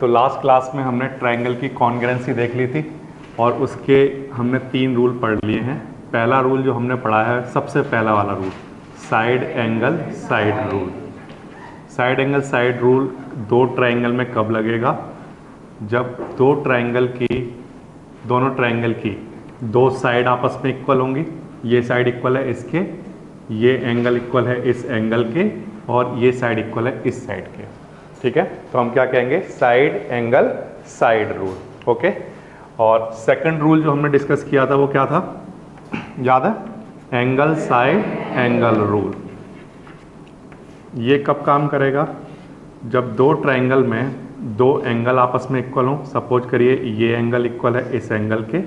तो last class में हमने ट्रायंगल की कॉन्ग्रुएंसी देख ली थी और उसके हमने 3 रूल पढ़ लिए हैं। पहला रूल जो हमने पढ़ा है, सबसे पहला वाला rule, side angle side rule. Side angle side rule दो ट्रायंगल में कब लगेगा? जब दोनों ट्रायंगल की दो साइड आपस में इक्वल होंगी। ये साइड इक्वल है इसके, ये एंगल इक्वल है इस एंगल के, और ये साइड इक्वल है इस साइड के। ठीक है, तो हम क्या कहेंगे? Side angle side rule. Okay, और सेकंड रूल जो हमने डिस्कस किया था वो क्या था, याद है? Angle side angle rule. ये कब काम करेगा? जब दो ट्रायंगल में दो एंगल आपस में इक्वल हों। सपोज करिए ये एंगल इक्वल है इस एंगल के,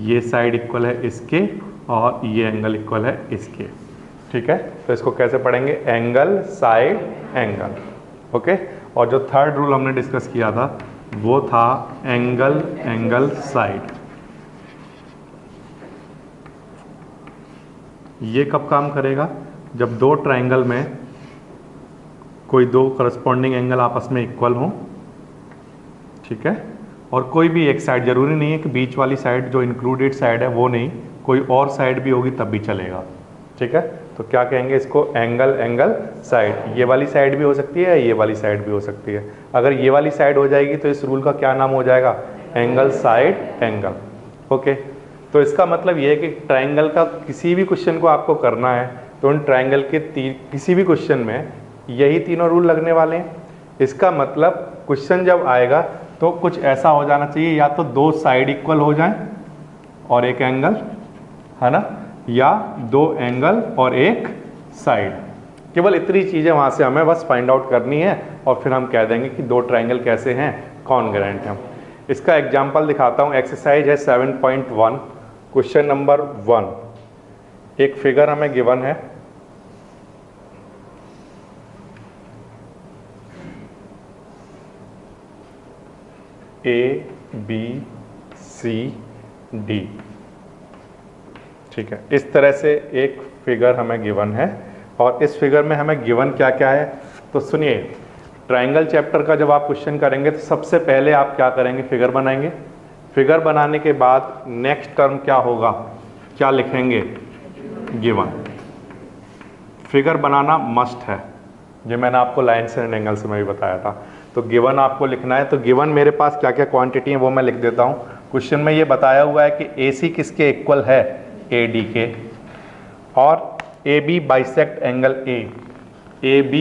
ये साइड इक्वल है इसके, और ये एंगल इक्वल है इसके। ठीक है, तो इसको कैसे पढ़ेंगे? Angle side angle. ओके, और जो थर्ड रूल हमने डिस्कस किया था वो था एंगल एंगल साइड। ये कब काम करेगा? जब दो ट्रायंगल में कोई दो करस्पॉन्डिंग एंगल आपस में इक्वल हों। ठीक है, और कोई भी एक साइड, जरूरी नहीं है कि बीच वाली साइड जो इंक्लूडेड साइड है वो नहीं, कोई और साइड भी होगी तब भी चलेगा। ठीक है, तो क्या कहेंगे इसको? Angle angle side. ये वाली साइड भी हो सकती है, ये वाली साइड भी हो सकती है। अगर ये वाली साइड हो जाएगी तो इस रूल का क्या नाम हो जाएगा? Angle side angle. ओके, तो इसका मतलब ये है कि ट्रायंगल का किसी भी क्वेश्चन को आपको करना है तो उन ट्रायंगल के किसी भी क्वेश्चन में यही तीनों रूल लगने वाले हैं। इसका मतलब क्वेश्चन जब आएगा तो कुछ ऐसा हो जाना चाहिए, या तो दो साइड इक्वल हो जाएं और एक एंगल, है ना, या दो एंगल और एक साइड। केवल इतनी चीज़ें वहाँ से हमें बस फाइंड आउट करनी है और फिर हम कह देंगे कि दो ट्रायंगल कैसे हैं, कॉन्ग्रुएंट हैं। इसका एग्जाम्पल दिखाता हूँ। एक्सरसाइज है 7.1, क्वेश्चन नंबर 1। एक फिगर हमें गिवन है, ABCD। ठीक है, इस तरह से एक फिगर हमें गिवन है, और इस फिगर में हमें गिवन क्या क्या है तो सुनिए। ट्रायंगल चैप्टर का जब आप क्वेश्चन करेंगे तो सबसे पहले आप क्या करेंगे? फिगर बनाएंगे। फिगर बनाने के बाद नेक्स्ट टर्म क्या होगा, क्या लिखेंगे? गिवन। फिगर बनाना मस्ट है, जो मैंने आपको लाइन्स एंड एंगल्स में भी बताया था। तो गिवन आपको लिखना है। तो गिवन मेरे पास क्या क्या क्वांटिटी है वो मैं लिख देता हूँ। क्वेश्चन में ये बताया हुआ है कि AC किसके इक्वल है? AD के, और AB bisect angle A। AB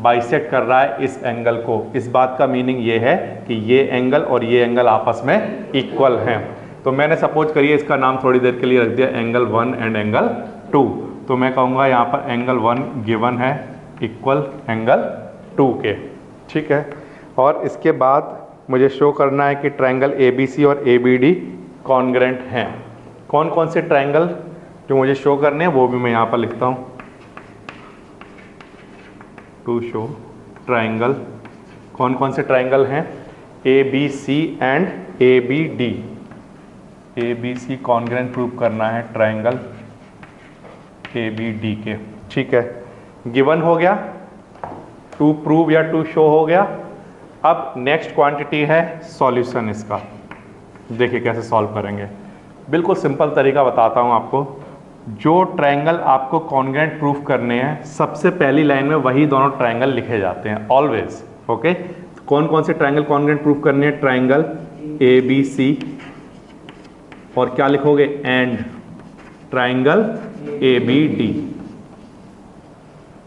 bisect कर रहा है इस एंगल को। इस बात का मीनिंग ये है कि ये एंगल और ये एंगल आपस में इक्वल हैं। तो मैंने सपोज करिए इसका नाम थोड़ी देर के लिए रख दिया एंगल 1 एंड एंगल 2। तो मैं कहूँगा यहाँ पर एंगल 1 गिवन है इक्वल एंगल 2 के। ठीक है, और इसके बाद मुझे शो करना है कि ट्रायंगल ABC और ABD कॉन्ग्रुएंट हैं। कौन कौन से ट्रायंगल जो मुझे शो करने हैं वो भी मैं यहाँ पर लिखता हूँ। टू शो ट्रायंगल, कौन कौन से ट्रायंगल हैं? ABC and ABD। ABC congruent prove करना है ट्रायंगल ABD के। ठीक है, गिवन हो गया, टू प्रूव या टू शो हो गया। अब नेक्स्ट क्वांटिटी है सॉल्यूशन इसका। देखिए कैसे सॉल्व करेंगे। बिल्कुल सिंपल तरीका बताता हूँ आपको। जो ट्रायंगल आपको कॉन्ग्रुएंट प्रूफ करने हैं, सबसे पहली लाइन में वही दोनों ट्रायंगल लिखे जाते हैं ऑलवेज। ओके, कौन कौन से ट्रायंगल कॉन्ग्रुएंट प्रूफ करने हैं? ट्रायंगल ABC, और क्या लिखोगे? And triangle ABD।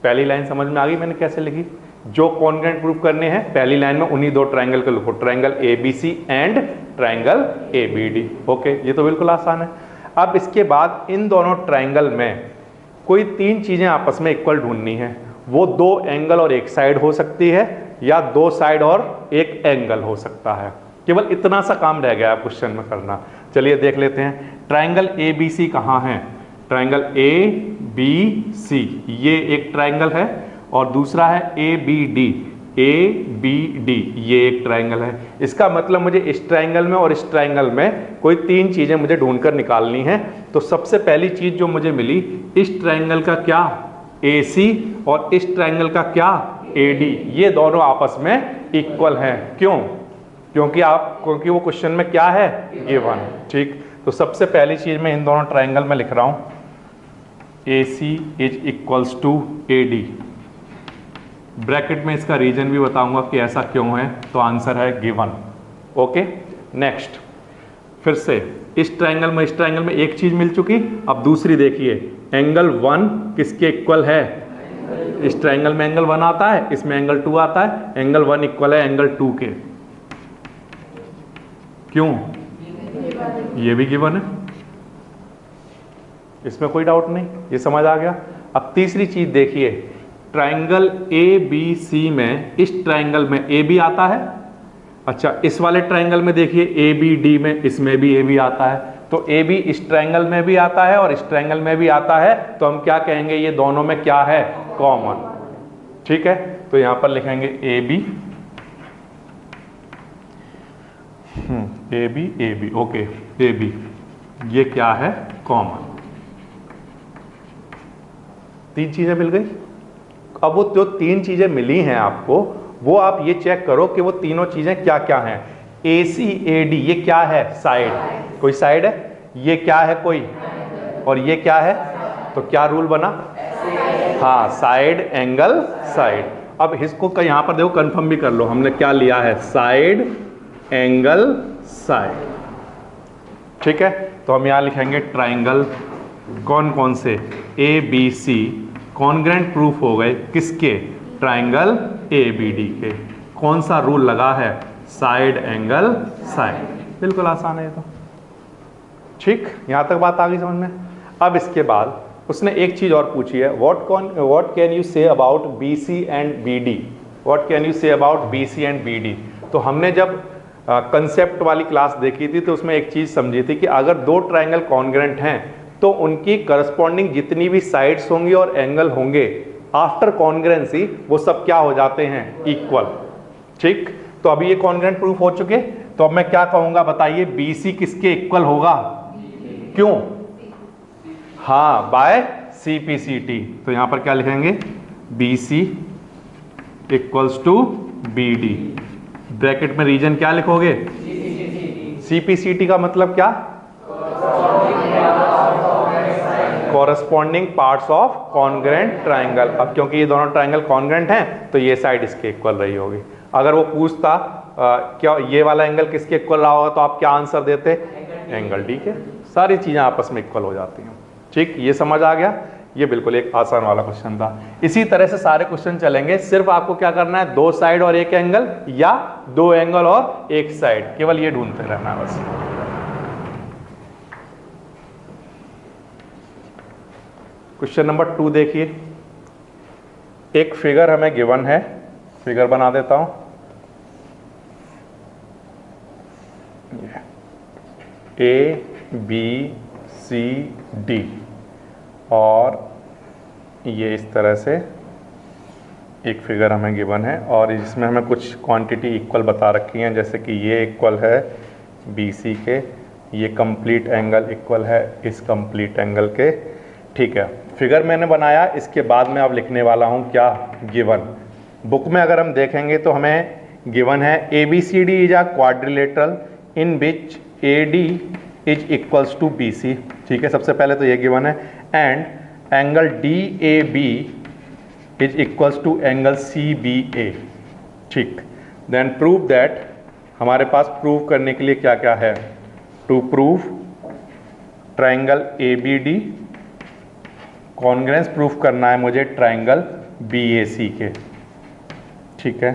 पहली लाइन समझ में आ गई मैंने कैसे लिखी? जो कॉन्ग्रुएंट प्रूफ करने हैं पहली लाइन में उन्हीं दो ट्रायंगल को लिखो, triangle ABC and triangle ABD। Okay, ये तो बिल्कुल आसान है। अब इसके बाद इन दोनों ट्रायंगल में कोई तीन चीजें आपस में इक्वल ढूंढनी है। वो दो एंगल और एक साइड हो सकती है, या दो साइड और एक एंगल हो सकता है। केवल इतना सा काम रह गया क्वेश्चन में करना। चलिए देख लेते हैं। ट्रायंगल ABC कहाँ है? ट्रायंगल ABC, ये एक ट्रायंगल है, और दूसरा है ABD। ये एक ट्रायंगल है। इसका मतलब मुझे इस ट्रायंगल में और इस ट्रायंगल में कोई तीन चीजें मुझे ढूंढकर निकालनी है। तो सबसे पहली चीज जो मुझे मिली, इस ट्रायंगल का क्या AC और इस ट्रायंगल का क्या AD ये दोनों आपस में इक्वल हैं। क्यों? क्योंकि वो क्वेश्चन में क्या है, गिवन। ठीक, तो सबसे पहली चीज मैं इन दोनों ट्राइंगल में लिख रहा हूं AC is equals to AD। Bracket में इसका रीजन भी बताऊंगा कि ऐसा क्यों है, तो आंसर है गिवन। ओके, नेक्स्ट फिर से इस ट्राइंगल में एक चीज मिल चुकी, अब दूसरी देखिए, एंगल 1 किसके इक्वल है? इस ट्राइंगल में एंगल 1 आता है, इसमें एंगल 2 आता है, एंगल 1 इक्वल है एंगल 2 के। क्यों? ये भी गिवन है, इसमें कोई डाउट नहीं, ये समझ आ गया। अब तीसरी चीज देखिए, ट्राइंगल ABC में इस ट्राइंगल में AB आता है, अच्छा इस वाले ट्राइंगल में देखिए ABD में, इसमें भी AB आता है, तो AB इस ट्राइंगल में भी आता है और इस ट्राइंगल में भी आता है, तो हम क्या कहेंगे, ये दोनों में क्या है, कॉमन। ठीक है, तो यहां पर लिखेंगे AB AB ओके, AB ये क्या है, कॉमन। तीन चीजें मिल गई। अब वो जो तीन चीजें मिली हैं आपको, वो आप ये चेक करो कि वो तीनों चीजें क्या क्या हैं। AC AD ये क्या है, साइड, कोई साइड है, ये क्या है, कोई, और ये क्या है, तो क्या रूल बना, हाँ, साइड एंगल साइड। अब इसको यहां पर देखो कंफर्म भी कर लो, हमने क्या लिया है, साइड एंगल साइड। ठीक है, तो हम यहां लिखेंगे ट्राइंगल कौन कौन से, ABC कॉन्ग्रेंट प्रूफ हो गए किसके, ट्राइंगल ABD के। कौन सा रूल लगा है, साइड एंगल साइड। बिल्कुल आसान है ये तो। ठीक, यहां तक बात आ गई समझ में। अब इसके बाद उसने एक चीज और पूछी है, what can you say about BC and BD, what can you say about BC and BD। तो हमने जब कंसेप्ट वाली क्लास देखी थी तो उसमें एक चीज समझी थी कि अगर दो ट्राइंगल कॉन्ग्रेंट हैं तो उनकी करस्पॉन्डिंग जितनी भी साइड्स होंगी और एंगल होंगे आफ्टर कॉन्ग्रेंसी वो सब क्या हो जाते हैं, इक्वल। ठीक, तो अभी ये कॉन्ग्रेंट प्रूफ हो चुके, तो अब मैं क्या कहूंगा बताइए, BC किसके इक्वल होगा, क्यों, हाँ, बाय CPCT। तो यहां पर क्या लिखेंगे, BC equals to BD, bracket में रीजन क्या लिखोगे, CPCT का मतलब क्या, corresponding parts of congruent triangle. अब क्योंकि ये दोनों ट्राइंगल कॉन्ग्रेंट हैं तो ये साइड इसके इक्वल रही होगी। अगर वो पूछता क्या ये वाला एंगल किसके इक्वल रहा होगा, तो आप क्या आंसर देते, एंगल D के। सारी चीजें आपस में इक्वल हो जाती हैं। ठीक, ये समझ आ गया। ये बिल्कुल एक आसान वाला क्वेश्चन था। इसी तरह से सारे क्वेश्चन चलेंगे, सिर्फ आपको क्या करना है, दो साइड और एक एंगल, या दो एंगल और एक साइड, केवल ये ढूंढते रहना है बस। क्वेश्चन नंबर 2 देखिए, एक फिगर हमें गिवन है, फिगर बना देता हूं, ABCD, और ये इस तरह से एक फिगर हमें गिवन है और इसमें हमें कुछ क्वांटिटी इक्वल बता रखी हैं, जैसे कि ये इक्वल है BC के, ये कंप्लीट एंगल इक्वल है इस कंप्लीट एंगल के। ठीक है, फिगर मैंने बनाया, इसके बाद में अब लिखने वाला हूँ क्या, गिवन। बुक में अगर हम देखेंगे तो हमें गिवन है ABCD is a quadrilateral in which AD is equals to BC। ठीक है, सबसे पहले तो ये गिवन है, and angle DAB is equals to angle CBA। ठीक, देन प्रूव दैट, हमारे पास प्रूव करने के लिए क्या क्या है, to prove triangle ABD, congruence proof करना है मुझे ट्राइंगल BAC के। ठीक है,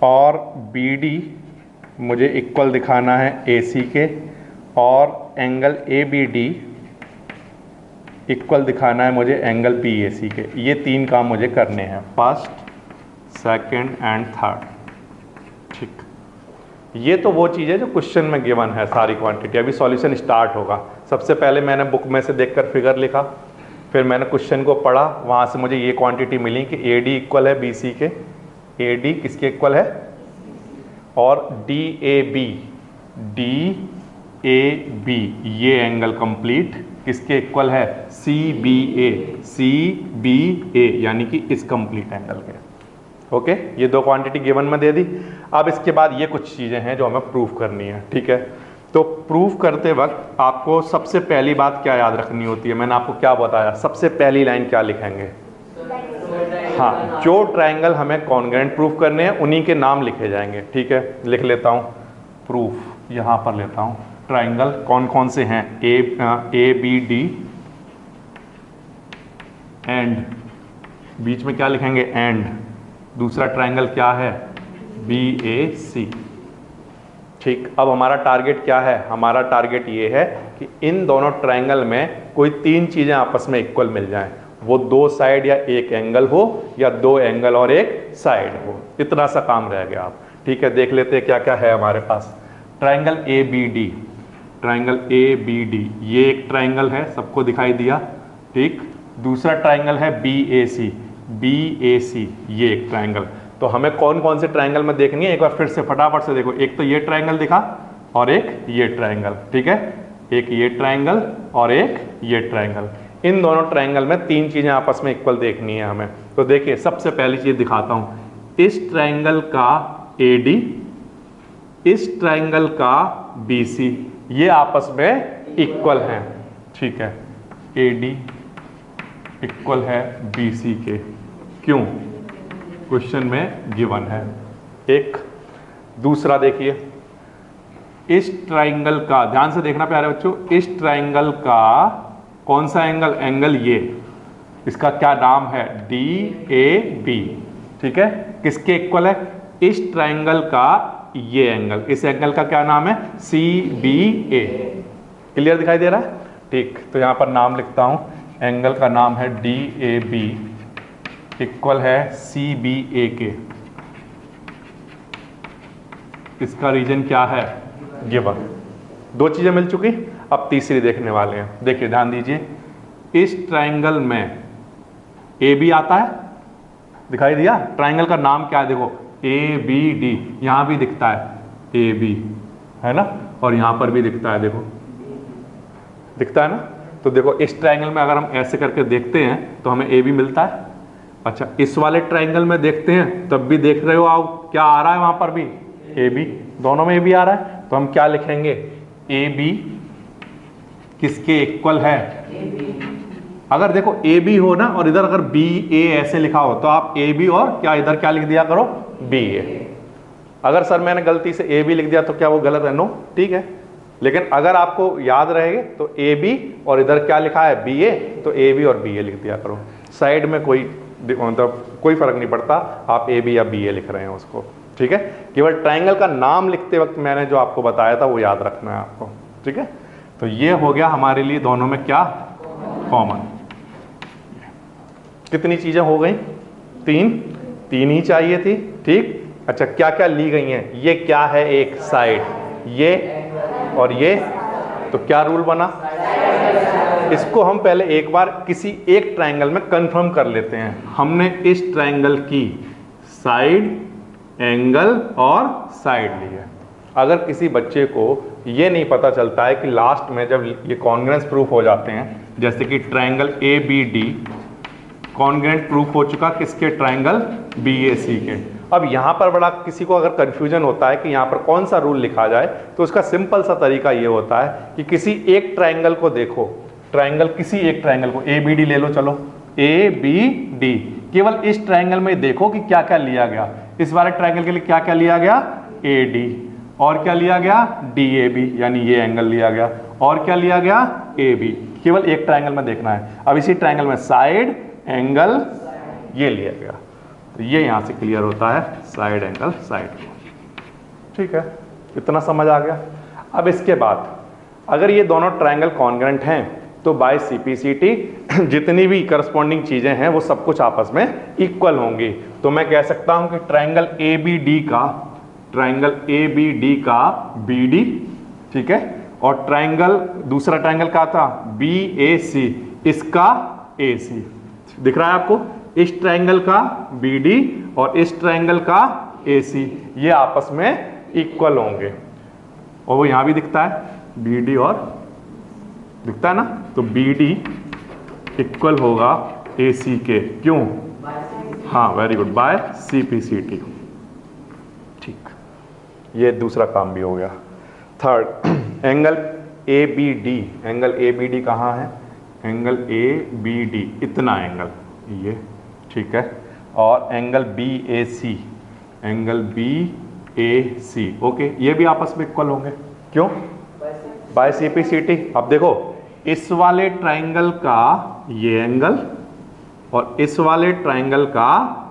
और BD मुझे इक्वल दिखाना है AC के, और एंगल ABD इक्वल दिखाना है मुझे एंगल BAC के। ये तीन काम मुझे करने हैं, फर्स्ट, सेकंड एंड थर्ड। ठीक, ये तो वो चीज़ है जो क्वेश्चन में गिवन है, सारी क्वांटिटी। अभी सॉल्यूशन स्टार्ट होगा। सबसे पहले मैंने बुक में से देखकर फिगर लिखा, फिर मैंने क्वेश्चन को पढ़ा, वहाँ से मुझे ये क्वांटिटी मिली कि AD इक्वल है BC के, AD किसके इक्वल है, और DAB ये एंगल कंप्लीट किसके इक्वल है, CBA यानी कि इस कंप्लीट एंगल के। ओके, ये दो क्वांटिटी गिवन में दे दी। अब इसके बाद ये कुछ चीज़ें हैं जो हमें प्रूफ करनी है, ठीक है। तो प्रूफ करते वक्त आपको सबसे पहली बात क्या याद रखनी होती है, मैंने आपको क्या बताया, सबसे पहली लाइन क्या लिखेंगे, हाँ, जो ट्रायंगल हमें कॉन्ग्रुएंट प्रूफ करने हैं उन्हीं के नाम लिखे जाएंगे, ठीक है। लिख लेता हूँ प्रूफ, यहाँ पर लेता हूँ ट्रायंगल कौन कौन से हैं, ए बी डी एंड, बीच में क्या लिखेंगे एंड, दूसरा ट्रायंगल क्या है बी ए सी, ठीक। अब हमारा टारगेट क्या है, हमारा टारगेट ये है कि इन दोनों ट्रायंगल में कोई तीन चीज़ें आपस में इक्वल मिल जाएं, वो दो साइड या एक एंगल हो या दो एंगल और एक साइड हो, इतना सा काम रह गया आप, ठीक है। देख लेते हैं क्या क्या है हमारे पास। Triangle A B D, triangle A B D, ये एक ट्रायंगल है, सबको दिखाई दिया, ठीक। दूसरा ट्रायंगल है बी ए सी, बी ए सी, ये एक ट्रायंगल। तो हमें कौन कौन से ट्रायंगल में देखनी है, एक बार फिर से फटाफट से देखो। एक तो ये ट्रायंगल दिखा और एक ये ट्रायंगल, ठीक है, एक ये ट्रायंगल और एक ये ट्रायंगल। इन दोनों ट्रायंगल में तीन चीजें आपस में इक्वल देखनी है हमें। तो देखिए सबसे पहली चीज दिखाता हूं, इस ट्रायंगल का AD, इस ट्रायंगल का BC, ये आपस में इक्वल हैं, ठीक है। AD इक्वल है BC के, क्यों, क्वेश्चन में गिवन है। एक दूसरा देखिए, इस ट्रायंगल का, ध्यान से देखना प्यारे बच्चों, इस ट्रायंगल का कौन सा एंगल, एंगल ये, इसका क्या नाम है DAB, ठीक है, किसके इक्वल है, इस ट्रायंगल का ये एंगल, इस एंगल का क्या नाम है CBA, क्लियर दिखाई दे रहा है, ठीक। तो यहां पर नाम लिखता हूं, एंगल का नाम है DAB इक्वल है CBA के, इसका रीजन क्या है गिवन। दो चीजें मिल चुकी, अब तीसरी देखने वाले हैं। देखिए ध्यान दीजिए, इस ट्रायंगल में AB आता है, दिखाई दिया, ट्रायंगल का नाम क्या है देखो ABD, यहां भी दिखता है AB, है ना, और यहां पर भी दिखता है, देखो दिखता है ना। तो देखो इस ट्रायंगल में अगर हम ऐसे करके देखते हैं तो हमें AB मिलता है। अच्छा, इस वाले ट्रायंगल में देखते हैं तब भी देख रहे हो आप क्या आ रहा है, वहां पर भी AB, दोनों में AB आ रहा है। तो हम क्या लिखेंगे, AB किसके इक्वल है, अगर देखो AB हो ना और इधर अगर BA ऐसे लिखा हो तो आप AB और क्या इधर क्या लिख दिया करो BA। अगर सर मैंने गलती से AB लिख दिया तो क्या वो गलत है, नो, ठीक है। लेकिन अगर आपको याद रहे तो AB और इधर क्या लिखा है BA, तो AB और BA लिख दिया करो, साइड में कोई मतलब कोई फर्क नहीं पड़ता, आप AB या BA लिख रहे हैं उसको, ठीक है। केवल ट्रायंगल का नाम लिखते वक्त मैंने जो आपको बताया था वो याद रखना है आपको, ठीक है। तो ये हो गया हमारे लिए दोनों में क्या कॉमन। कितनी चीजें हो गई, तीन ही चाहिए थी, ठीक। अच्छा, क्या क्या ली गई हैं, ये क्या है, एक साइड, ये और ये, तो क्या रूल बना, इसको हम पहले एक बार किसी एक ट्रायंगल में कंफर्म कर लेते हैं। हमने इस ट्रायंगल की साइड, एंगल और साइड ली है। अगर किसी बच्चे को ये नहीं पता चलता है कि लास्ट में जब ये कॉन्ग्रुएंस प्रूफ हो जाते हैं, जैसे कि ट्रायंगल ABD कॉन्ग्रुएंट प्रूफ हो चुका किसके, ट्रायंगल BAC के। अब यहाँ पर बड़ा किसी को अगर कंफ्यूजन होता है कि यहाँ पर कौन सा रूल लिखा जाए, तो उसका सिंपल सा तरीका ये होता है कि किसी एक ट्रायंगल को देखो, ट्रायंगल, किसी एक ट्रायंगल को ABD ले लो, चलो ABD, केवल इस ट्रायंगल में देखो कि क्या क्या लिया गया। इस वाले ट्रायंगल के लिए क्या क्या लिया गया, AD, और क्या लिया गया DAB, यानी ये एंगल लिया गया, और क्या लिया गया AB, केवल एक ट्रायंगल में देखना है। अब इसी ट्रायंगल में साइड, एंगल, ये लिया गया, तो ये यहां से क्लियर होता है साइड, एंगल, साइड, ठीक है, इतना समझ आ गया। अब इसके बाद अगर ये दोनों ट्रायंगल कॉन्ग्रुएंट हैं तो बाय CPCT जितनी भी करस्पॉन्डिंग चीजें हैं वो सब कुछ आपस में इक्वल होंगी। तो मैं कह सकता हूं कि ट्रायंगल ABD का, ट्रायंगल ABD का BD, ठीक है, और ट्रायंगल, दूसरा ट्रायंगल का था BAC, इसका AC, दिख रहा है आपको, इस ट्रायंगल का BD और इस ट्रायंगल का AC, ये आपस में इक्वल होंगे, और वो यहां भी दिखता है BD, और दिखता है ना, तो BD इक्वल होगा AC के, क्यों, हाँ वेरी गुड, बाय CPCT। ठीक, ये दूसरा काम भी हो गया। Third, angle ABD। Angle ABD कहाँ है? एंगल ABD इतना एंगल ये, ठीक है। और angle BAC, angle BAC, okay, ये भी आपस में इक्वल होंगे। क्यों? By CPCT। अब देखो, इस वाले ट्राइंगल का ये एंगल और इस वाले ट्राइंगल का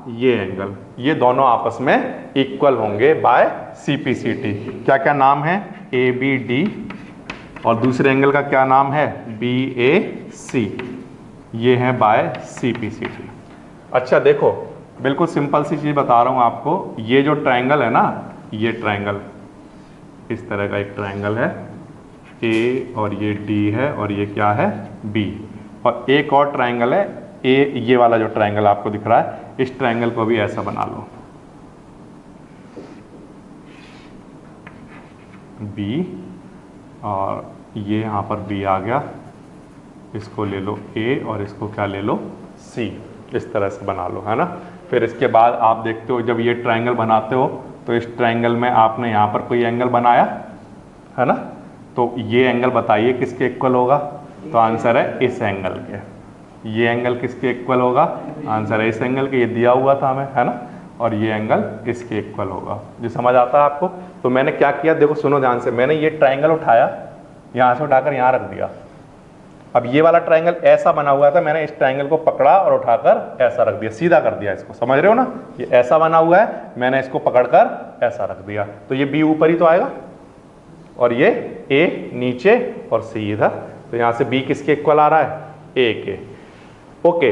ये एंगल, ये दोनों आपस में इक्वल होंगे बाय CPCT। क्या क्या नाम है? ABD, और दूसरे एंगल का क्या नाम है? BAC। ये है बाय CPCT। अच्छा देखो, बिल्कुल सिंपल सी चीज़ बता रहा हूँ आपको। ये जो ट्राइंगल है ना, ये ट्राइंगल इस तरह का एक ट्राइंगल है A, और ये D है, और ये क्या है? B। और एक और ट्राइंगल है A, ये वाला जो ट्राइंगल आपको दिख रहा है, इस ट्राइंगल को भी ऐसा बना लो, B, और ये यहाँ पर B आ गया, इसको ले लो A, और इसको क्या ले लो? C। इस तरह से बना लो, है ना। फिर इसके बाद आप देखते हो, जब ये ट्राइंगल बनाते हो तो इस ट्राइंगल में आपने यहाँ पर कोई एंगल बनाया है ना, तो ये एंगल बताइए किसके इक्वल होगा? तो आंसर है इस एंगल के। ये एंगल किसके इक्वल होगा? आंसर है इस एंगल के, ये दिया हुआ था हमें, है ना। और ये एंगल इसके इक्वल होगा। जो समझ आता है आपको? तो मैंने क्या किया, देखो सुनो ध्यान से, मैंने ये ट्राइंगल उठाया, यहाँ से उठाकर यहाँ रख दिया। अब ये वाला ट्राइंगल ऐसा बना हुआ था, मैंने इस ट्राइंगल को पकड़ा और उठाकर ऐसा रख दिया, सीधा कर दिया इसको, समझ रहे हो ना। ये ऐसा बना हुआ है, मैंने इसको पकड़कर ऐसा रख दिया, तो ये B ऊपर ही तो आएगा, और ये A नीचे और C इधर। तो यहाँ से B किसके इक्वल आ रहा है? A के। ओके,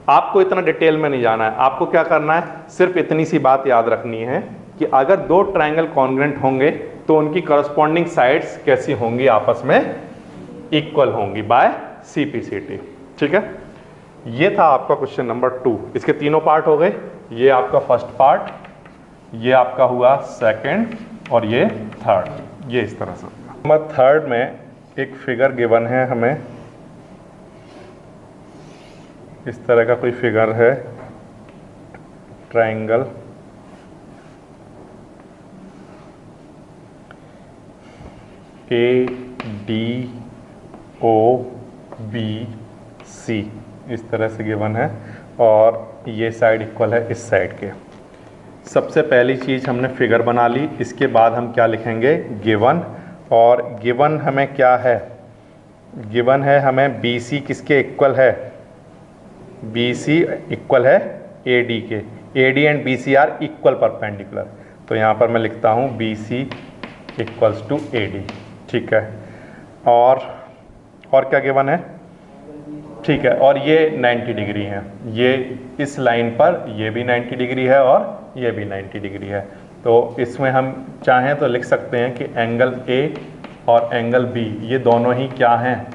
आपको इतना डिटेल में नहीं जाना है। आपको क्या करना है, सिर्फ इतनी सी बात याद रखनी है कि अगर दो ट्राइंगल कॉन्ग्रुएंट होंगे तो उनकी करस्पॉन्डिंग साइड्स कैसी होंगी? आपस में इक्वल होंगी बाय CPCT। ठीक है, ये था आपका क्वेश्चन नंबर 2। इसके तीनों पार्ट हो गए। ये आपका फर्स्ट पार्ट, ये आपका हुआ सेकंड, और ये थर्ड। ये इस तरह से। नंबर थर्ड में एक फिगर गिवन है हमें, इस तरह का कोई फिगर है, ट्राइंगल ADOBC इस तरह से गिवन है, और ये साइड इक्वल है इस साइड के। सबसे पहली चीज़ हमने फिगर बना ली, इसके बाद हम क्या लिखेंगे? गिवन। और गिवन हमें क्या है? गिवन है हमें BC किसके इक्वल है? BC इक्वल है AD के। AD and BC are equal perpendicular. तो यहाँ पर मैं लिखता हूँ BC इक्वल्स टू AD। ठीक है, और क्या गिवन है? ठीक है, और ये 90 डिग्री है, ये इस लाइन पर ये भी 90 डिग्री है और ये भी 90 डिग्री है। तो इसमें हम चाहें तो लिख सकते हैं कि एंगल A और एंगल B ये दोनों ही क्या हैं?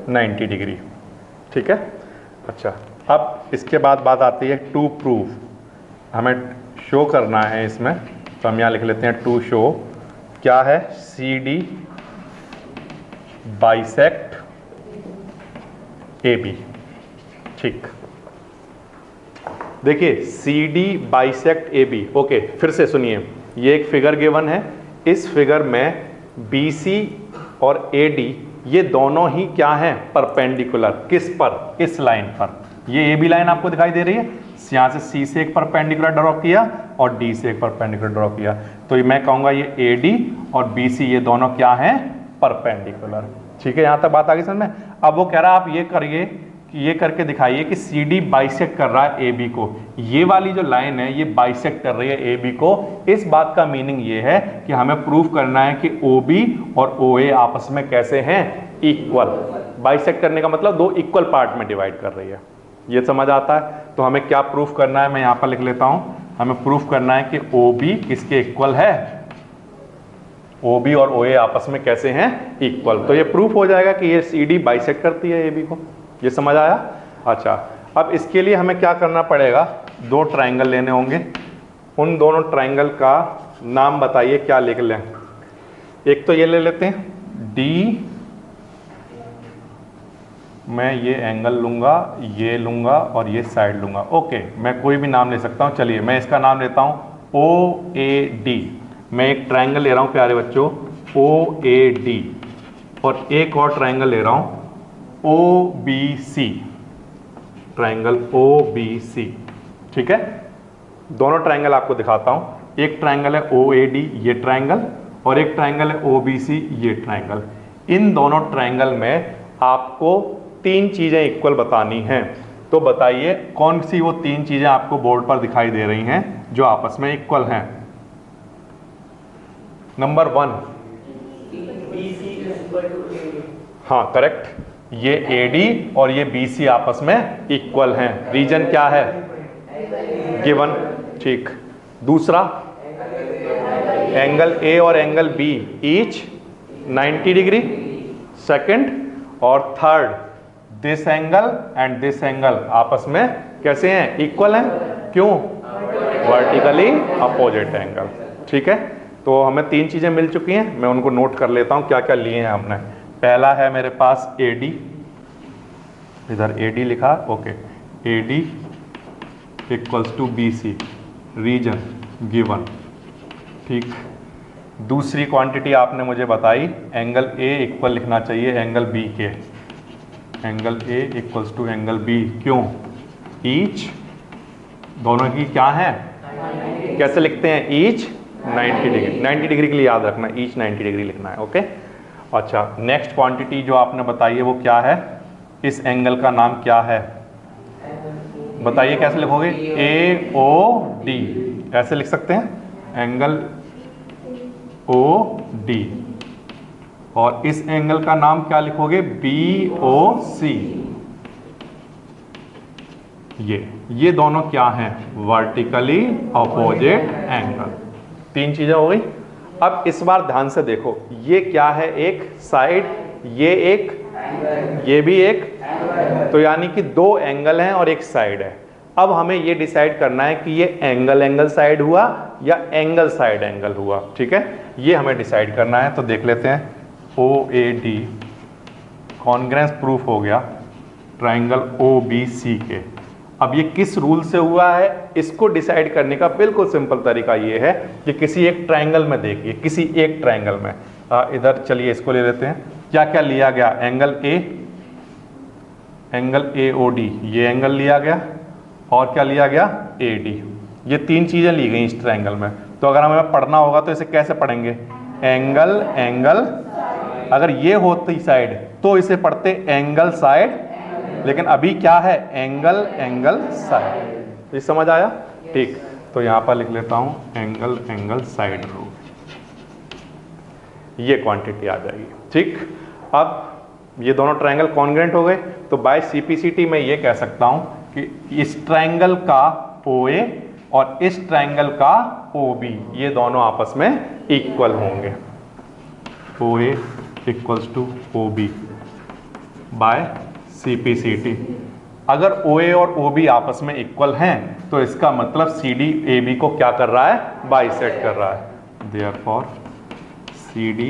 90 डिग्री। ठीक है, अच्छा, अब इसके बाद बात आती है टू प्रूव। हमें शो करना है इसमें, तो हम यहाँ लिख लेते हैं टू शो। क्या है? CD bisect AB। ठीक, देखिए CD बाइसेक्ट AB। ओके, फिर से सुनिए, ये एक फिगर गिवन है। इस फिगर में BC और AD ये दोनों ही क्या हैं? परपेंडिकुलर। किस पर? इस लाइन पर। ये AB लाइन आपको दिखाई दे रही है, यहाँ से C से एक परपेंडिकुलर ड्रॉ किया और D से एक परपेंडिकुलर ड्रॉ किया, तो मैं कहूँगा ये AD और BC ये दोनों क्या हैं? परपेंडिकुलर। ठीक है, यहाँ तक बात आ गई समझ में। अब वो कह रहा है आप ये करिए कि ये करके दिखाइए कि CD बाइसेक्ट कर रहा है AB को। ये वाली जो लाइन है ये बाइसेक्ट कर रही है AB को। इस बात का मीनिंग ये है कि हमें प्रूव करना है कि OB और OA आपस में कैसे हैं? इक्वल। बाइसेक्ट करने का मतलब दो इक्वल पार्ट में डिवाइड कर रही है। ये समझ आता है? तो हमें क्या प्रूफ करना है, मैं यहाँ पर लिख लेता हूँ। हमें प्रूफ करना है कि OB किसके इक्वल है? OB और OA आपस में कैसे हैं? इक्वल। तो ये प्रूफ हो जाएगा कि ये CD बाइसेक्ट करती है AB को। ये समझ आया? अच्छा, अब इसके लिए हमें क्या करना पड़ेगा? दो ट्राइंगल लेने होंगे। उन दोनों ट्राइंगल का नाम बताइए, क्या लिख लें? एक तो ये ले लेते हैं मैं ये एंगल लूँगा, ये लूँगा और ये साइड लूँगा। ओके, मैं कोई भी नाम ले सकता हूँ। चलिए मैं इसका नाम लेता हूँ OAD। मैं एक ट्रायंगल ले रहा हूँ प्यारे बच्चों, OAD, और एक और ट्रायंगल ले रहा हूँ OBC, ट्रायंगल OBC। ठीक है, दोनों ट्रायंगल आपको दिखाता हूँ। एक ट्रायंगल है OAD, ये ट्रायंगल, और एक ट्रायंगल है OBC, ये ट्रायंगल। इन दोनों ट्रायंगल में आपको 3 चीज़ें इक्वल बतानी हैं। तो बताइए कौन सी वो 3 चीज़ें आपको बोर्ड पर दिखाई दे रही हैं जो आपस में इक्वल हैं। नंबर 1, हाँ करेक्ट, ये AD और ये BC आपस में इक्वल हैं। रीजन क्या है? गिवन। ठीक। दूसरा, एंगल A और एंगल B ईच 90 डिग्री। सेकंड और third, this angle and this angle आपस में कैसे हैं? इक्वल हैं। क्यों? Vertically opposite angle. ठीक है, तो हमें 3 चीज़ें मिल चुकी हैं। मैं उनको नोट कर लेता हूँ क्या क्या लिए हैं हमने। पहला है मेरे पास AD, इधर AD लिखा, okay, AD equals to BC, reason given. ठीक। दूसरी क्वांटिटी आपने मुझे बताई, एंगल A इक्वल लिखना चाहिए एंगल B के। Angle A equals to angle B, क्यों? ईच दोनों की क्या है? कैसे लिखते हैं? Each 90 degree. 90 डिग्री के लिए याद रखना, ईच 90 डिग्री लिखना है। ओके, अच्छा, नेक्स्ट क्वांटिटी जो आपने बताई है वो क्या है? इस एंगल का नाम क्या है? बताइए कैसे लिखोगे? AOD, ऐसे लिख सकते हैं, एंगल OD। और इस एंगल का नाम क्या लिखोगे? BOC। ये दोनों क्या हैं? Vertically opposite angle. 3 चीजें हो गई। अब इस बार ध्यान से देखो, ये क्या है? एक साइड, ये एक, ये भी एक, तो यानी कि 2 एंगल हैं और एक साइड है। अब हमें ये डिसाइड करना है कि ये एंगल एंगल साइड हुआ या एंगल साइड एंगल हुआ। ठीक है, ये हमें डिसाइड करना है। तो देख लेते हैं, OAD कॉन्ग्रेंस प्रूफ हो गया ट्रायंगल OBC के। अब ये किस रूल से हुआ है, इसको डिसाइड करने का बिल्कुल सिंपल तरीका ये है कि किसी एक ट्रायंगल में देखिए, किसी एक ट्रायंगल में, इधर चलिए इसको ले लेते हैं। क्या क्या लिया गया? एंगल A, एंगल AOD, ये एंगल लिया गया, और क्या लिया गया? AD। ये 3 चीजें ली गई इस ट्रायंगल में। तो अगर हमें पढ़ना होगा तो इसे कैसे पढ़ेंगे? एंगल एंगल, अगर ये होती साइड तो इसे पढ़ते एंगल साइड, लेकिन अभी क्या है? Angle angle side. ये समझ आया? ठीक, तो यहां पर लिख लेता हूं एंगल एंगल साइड रूल, ये क्वांटिटी आ जाएगी। ठीक, अब ये दोनों ट्रायंगल कॉन्ग्रेंट हो गए, तो बाय CPCT मैं ये कह सकता हूं कि इस ट्रायंगल का OA और इस ट्रायंगल का OB, ये दोनों आपस में इक्वल होंगे। OA equals to OB by CPCT। अगर OA और OB आपस में इक्वल हैं तो इसका मतलब CD AB को क्या कर रहा है? बाइसेक्ट कर रहा है। Therefore CD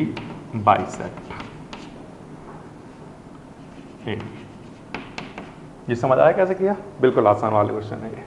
bisect AB। ये समझ आया कैसे किया? बिल्कुल आसान वाले क्वेश्चन है ये।